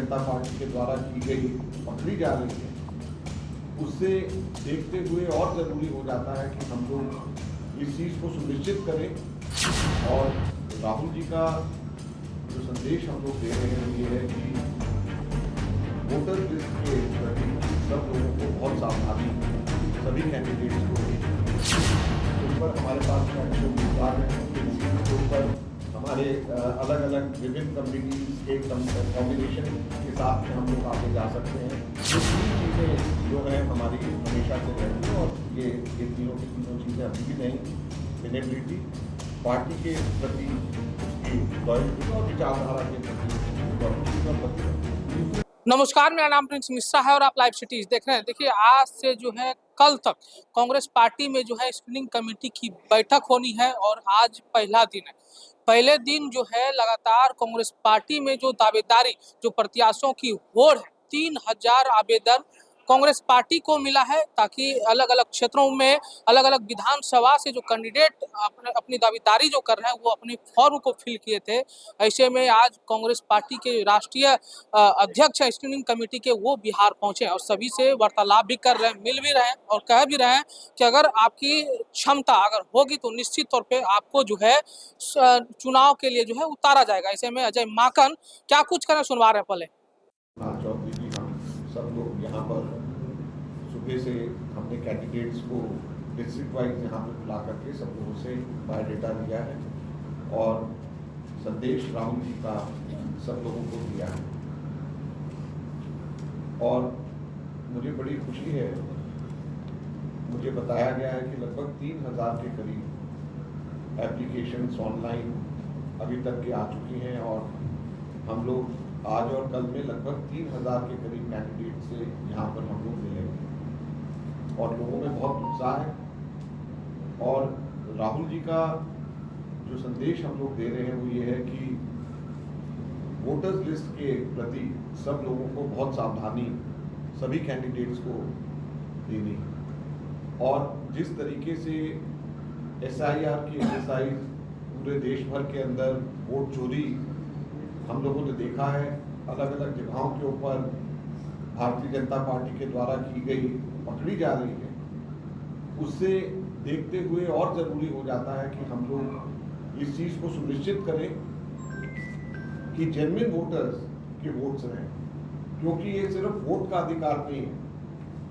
जनता party के द्वारा की गई पकड़ी जा रही है, उससे देखते हुए और ज़रूरी हो जाता है कि हम लोग इस चीज़ को सुनिश्चित करें। और राहुल जी का जो संदेश हम लोग दे रहे हैं वो ये है कि वोटर लिस्ट के प्रति सब लोगों को बहुत सावधानी, सभी कैंडिडेट्स को ऊपर हमारे पास में अच्छे उम्मीदवार हैं, इन सीट के ऊपर हमारे अलग अलग विभिन्न कम्युनिटीज के कॉम्बिनेशन के साथ में हम लोग आगे जा सकते हैं। ये तीन चीज़ें जो है हमारी हमेशा से रहेंगी और ये तीनों की तीनों चीज़ें अभी भी नहीं, विनेबिलिटी, पार्टी के प्रति उसकी लॉयल्टी और विचारधारा के प्रति। नमस्कार, मेरा नाम प्रिंस मिश्रा है और आप लाइव सिटीज देख रहे हैं। देखिए, आज से जो है कल तक कांग्रेस पार्टी में जो है स्क्रीनिंग कमेटी की बैठक होनी है और आज पहला दिन है। पहले दिन जो है लगातार कांग्रेस पार्टी में जो दावेदारी, जो प्रत्याशियों की होड़ है, 3000 आवेदन कांग्रेस पार्टी को मिला है ताकि अलग अलग क्षेत्रों में अलग अलग विधानसभा से जो कैंडिडेट अपनी दावेदारी जो कर रहे हैं वो अपने फॉर्म को फिल किए थे। ऐसे में आज कांग्रेस पार्टी के राष्ट्रीय अध्यक्ष स्क्रीनिंग कमेटी के वो बिहार पहुंचे और सभी से वार्तालाप भी कर रहे हैं, मिल भी रहे हैं और कह भी रहे हैं कि अगर आपकी क्षमता अगर होगी तो निश्चित तौर पे आपको जो है चुनाव के लिए जो है उतारा जाएगा। ऐसे में अजय माकन क्या कुछ कहना सुनवा रहे हैं। पहले चौधरी जी, हम सब लोग यहाँ पर सुबह से हमने कैंडिडेट्स को डिस्ट्रिक्ट वाइज यहाँ पर बुला करके सब लोगों से बायोडेटा लिया है और संदेश राहुल जी का सब लोगों को दिया है। और मुझे बड़ी खुशी है, मुझे बताया गया है कि लगभग 3000 के करीब एप्लीकेशंस ऑनलाइन अभी तक के आ चुकी हैं और हम लोग आज और कल में लगभग 3000 के करीब कैंडिडेट से यहाँ पर हम लोग मिलेंगे और लोगों में बहुत उत्साह है। और राहुल जी का जो संदेश हम लोग दे रहे हैं वो ये है कि वोटर्स लिस्ट के प्रति सब लोगों को बहुत सावधानी, सभी कैंडिडेट्स को देनी और जिस तरीके से SIR की एक्सरसाइज पूरे देश भर के अंदर वोट चोरी हम लोगों ने देखा है, अलग अलग जगहों के ऊपर भारतीय जनता पार्टी के द्वारा की गई पकड़ी जा रही है, उससे देखते हुए और ज़रूरी हो जाता है कि हम लोग इस चीज़ को सुनिश्चित करें कि जेन्युइन वोटर्स के वोट्स रहें, क्योंकि ये सिर्फ वोट का अधिकार नहीं है।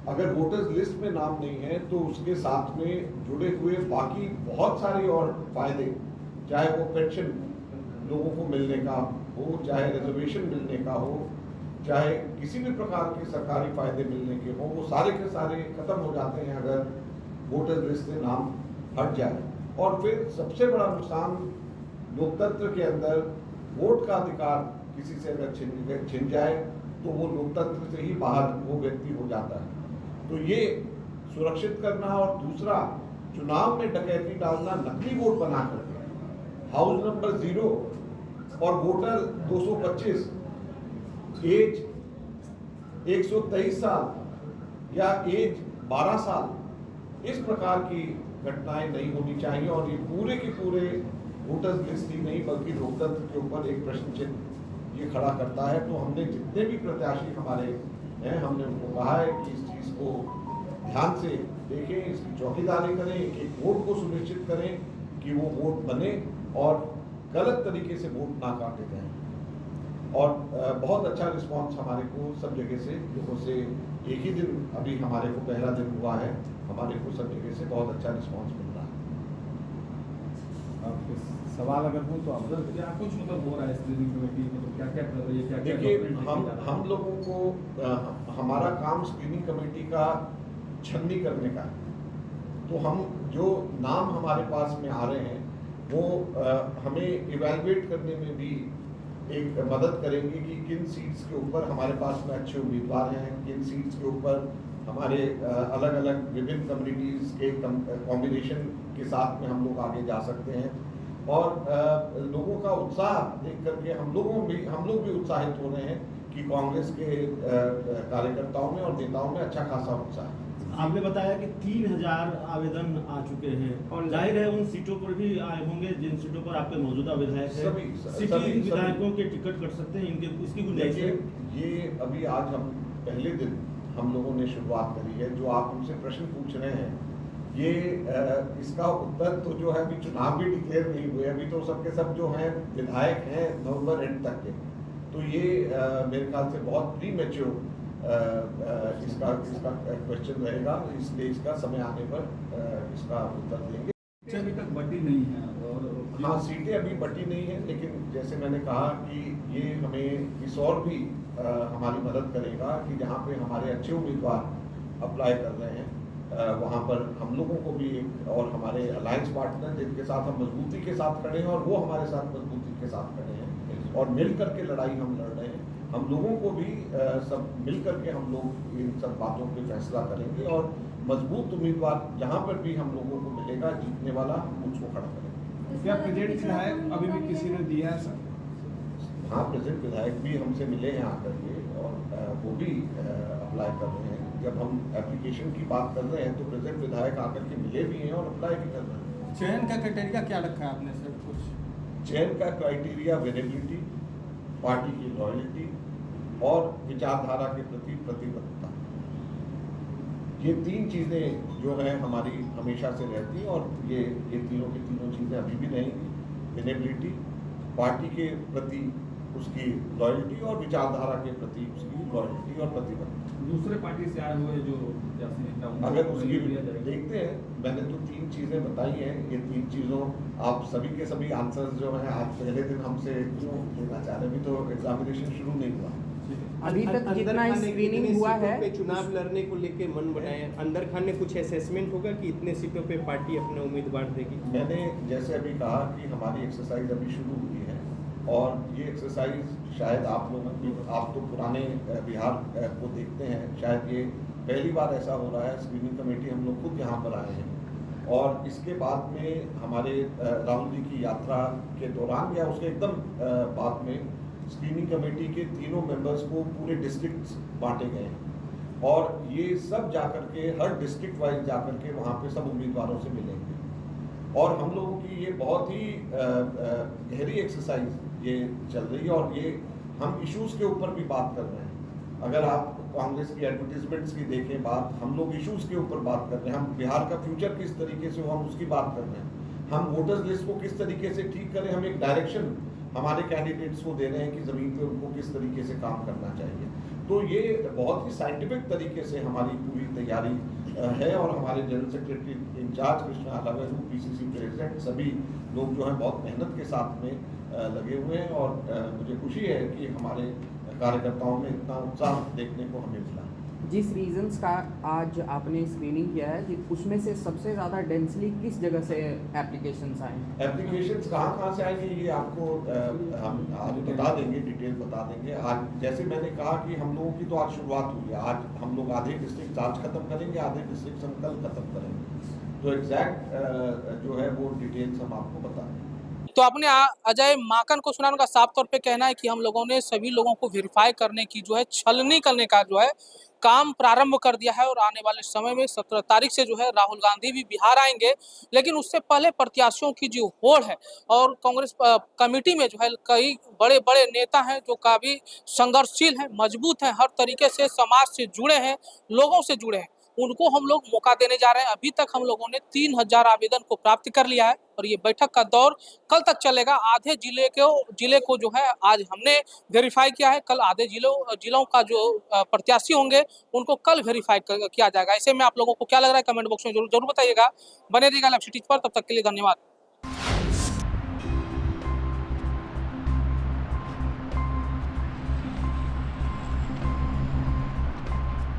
अगर वोटर्स लिस्ट में नाम नहीं है तो उसके साथ में जुड़े हुए बाकी बहुत सारे और फायदे, चाहे वो पेंशन लोगों को मिलने का हो, चाहे रिजर्वेशन मिलने का हो, चाहे किसी भी प्रकार के सरकारी फायदे मिलने के हो, वो सारे के सारे खत्म हो जाते हैं अगर वोटर लिस्ट से नाम हट जाए। और फिर सबसे बड़ा नुकसान लोकतंत्र के अंदर वोट का अधिकार किसी से अगर छिन जाए तो वो लोकतंत्र से ही बाहर वो व्यक्ति हो जाता है। तो ये सुरक्षित करना और दूसरा, चुनाव में डकैती डालना, नकली वोट बना करके हाउस नंबर 0 और वोटर 225, एज 123 साल या एज 12 साल, इस प्रकार की घटनाएं नहीं होनी चाहिए। और ये पूरे के पूरे वोटर्स लिस्ट ही नहीं बल्कि लोकतंत्र के ऊपर एक प्रश्न चिन्ह ये खड़ा करता है। तो हमने जितने भी प्रत्याशी हमारे हैं, हमने उनको कहा है कि इस चीज़ को ध्यान से देखें, इसकी चौकीदारी करें, एक वोट को सुनिश्चित करें कि वो वोट बने और गलत तरीके से वोट ना काटे जाएं। और बहुत अच्छा रिस्पांस हमारे को सब जगह से, लोगों से, एक ही दिन अभी हमारे को पहला दिन हुआ है, हमारे को सब जगह से बहुत अच्छा रिस्पांस मिल रहा है। आपके सवाल अगर हो तो आप क्या कुछ मतलब हो रहा है स्क्रीनिंग कमेटी में, तो क्या क्या कर रही है, क्या क्या? देखिए, हम लोगों को हमारा काम स्क्रीनिंग कमेटी का छन्नी करने का है। तो हम जो नाम हमारे पास में आ रहे हैं वो हमें इवैल्यूएट करने में भी एक मदद करेंगे कि किन सीट्स के ऊपर हमारे पास में अच्छे उम्मीदवार हैं, किन सीट्स के ऊपर हमारे अलग अलग विभिन्न कम्युनिटीज़ के कॉम्बिनेशन के साथ में हम लोग आगे जा सकते हैं। और लोगों का उत्साह देख करके हम लोग भी उत्साहित हो रहे हैं कि कांग्रेस के कार्यकर्ताओं में और नेताओं में अच्छा खासा उत्साह है। आपने बताया कि 3000 आवेदन आ चुके हैं। जाहिर है उन सीटों पर भी आए होंगे जिन सीटों पर आपके मौजूदा विधायक हैं। सिटी विधायकों के टिकट कट सकते हैं, इनके इसकी गुंजाइश है। ये अभी आज हम पहले दिन हम लोगों ने शुरुआत करी है। जो आप हमसे प्रश्न पूछ रहे हैं, ये इसका उत्तर तो जो है, अभी चुनाव भी डिक्लेयर नहीं हुए, अभी तो सबके सब जो हैं विधायक हैं नवंबर एंड तक के। तो ये मेरे ख्याल से बहुत प्री मैच्योर इसका क्वेश्चन रहेगा, इसलिए इसका समय आने पर इसका उत्तर देंगे। अभी तक बटी नहीं है और हाँ, सीटें अभी बटी नहीं है, लेकिन जैसे मैंने कहा कि ये हमें इस और भी हमारी मदद करेगा कि जहाँ पे हमारे अच्छे उम्मीदवार अप्लाई कर रहे हैं वहाँ पर हम लोगों को भी एक, और हमारे अलायंस पार्टनर जिनके साथ हम मजबूती के साथ खड़े हैं और वो हमारे साथ मजबूती के साथ खड़े हैं और मिल करके लड़ाई हम लड़ रहे हैं। हम लोगों को भी सब मिल करके हम लोग इन सब बातों पे फैसला करेंगे और मजबूत उम्मीदवार जहाँ पर भी हम लोगों को मिलेगा जीतने वाला, उसको खड़ा करेंगे। क्या प्रेजेंट विधायक अभी भी किसी ने दिया है सर? हाँ, प्रेजेंट विधायक भी हमसे मिले हैं आकर के और वो भी अप्लाई कर रहे हैं। जब हम एप्लीकेशन की बात कर रहे हैं तो प्रेजेंट विधायक आकर के मिले भी हैं और अप्लाई भी कर रहे हैं। चयन का क्राइटेरिया क्या रखा है आपने सर कुछ? चयन का क्राइटेरिया विनेबिलिटी, पार्टी की लॉयल्टी और विचारधारा के प्रति प्रतिबद्धता, ये तीन चीज़ें जो है हमारी हमेशा से रहती हैं और ये तीनों की तीनों चीज़ें अभी भी रहेंगी। विनेबिलिटी, पार्टी के प्रति उसकी लॉयल्टी और विचारधारा के प्रति उसकी लॉयल्टी और प्रतिबद्धता। दूसरे पार्टी से आए हुए जो अगर उसकी देखते हैं, मैंने तो तीन चीज़ें बताई हैं। ये तीन चीज़ों आप सभी के सभी आंसर्स जो हैं आज पहले दिन हमसे क्यों लेना चाह रहे हैं? अभी तो एग्जामिनेशन शुरू नहीं हुआ। अभी तक जितना स्क्रीनिंग हुआ है, पे चुनाव लड़ने को लेके मन बनाए, अंदर खान ने कुछ असेसमेंट होगा कि इतने सीटों पे पार्टी अपने उम्मीदवार देगी? मैंने जैसे अभी कहा कि हमारी एक्सरसाइज अभी शुरू हुई है और ये एक्सरसाइज शायद आप लोगों की, आप तो पुराने बिहार को देखते हैं, शायद ये पहली बार ऐसा हो रहा है। स्क्रीनिंग कमेटी हम लोग खुद यहाँ पर आए हैं और इसके बाद में हमारे राहुल जी की यात्रा के दौरान या उसके एकदम बाद में स्क्रीनिंग कमेटी के तीनों मेंबर्स को पूरे डिस्ट्रिक्ट बांटे गए हैं और ये सब जाकर के हर डिस्ट्रिक्ट वाइज जाकर के वहाँ पे सब उम्मीदवारों से मिलेंगे और हम लोगों की ये बहुत ही गहरी एक्सरसाइज ये चल रही है और ये हम इश्यूज के ऊपर भी बात कर रहे हैं। अगर आप कांग्रेस की एडवर्टीजमेंट्स की देखें बात, हम लोग इश्यूज के ऊपर बात कर रहे हैं। हम बिहार का फ्यूचर किस तरीके से हो हम उसकी बात कर रहे हैं। हम वोटर्स लिस्ट को किस तरीके से ठीक करें, हम एक डायरेक्शन हमारे कैंडिडेट्स को दे रहे हैं कि ज़मीन पे उनको किस तरीके से काम करना चाहिए। तो ये बहुत ही साइंटिफिक तरीके से हमारी पूरी तैयारी है और हमारे general secretary incharge Krishna Alavelu, PCC president, सभी लोग जो हैं बहुत मेहनत के साथ में लगे हुए हैं और मुझे खुशी है कि हमारे कार्यकर्ताओं में इतना उत्साह देखने को हमें मिला। जिस रीजंस का आज आपने स्क्रीनिंग किया है, उसमें से सबसे ज़्यादा डेंसली किस जगह से एप्लीकेशंस आए हैं? एप्लीकेशंस कहाँ से आएंगे ये आपको हम आज बता देंगे, डिटेल बता देंगे। आज जैसे मैंने कहा कि हम लोगों की तो आज शुरुआत हुई है। आज हम लोग आधे डिस्ट्रिक्ट आज खत्म करेंगे, आधे डिस्ट्रिक्ट हम कल खत्म करेंगे। तो एग्जैक्ट जो है वो डिटेल्स हम आपको बता देंगे। तो आपने अजय माकन को सुना, उनका साफ तौर पे कहना है कि हम लोगों ने सभी लोगों को वेरीफाई करने की जो है, छलनी करने का जो है काम प्रारंभ कर दिया है और आने वाले समय में 17 तारीख से जो है राहुल गांधी भी बिहार आएंगे। लेकिन उससे पहले प्रत्याशियों की जो होड़ है और कांग्रेस कमेटी में जो है कई बड़े बड़े नेता हैं जो काफी संघर्षशील हैं, मजबूत हैं, हर तरीके से समाज से जुड़े हैं, लोगों से जुड़े हैं, उनको हम लोग मौका देने जा रहे हैं। अभी तक हम लोगों ने 3000 आवेदन को प्राप्त कर लिया है और ये बैठक का दौर कल तक चलेगा। आधे जिले को जो है आज हमने वेरीफाई किया है, कल आधे जिलों का जो प्रत्याशी होंगे उनको कल वेरीफाई किया जाएगा। ऐसे में आप लोगों को क्या लग रहा है कमेंट बॉक्स में जरूर बताइएगा। बने रहिएगा लाइव सिटी पर, तब तक के लिए धन्यवाद।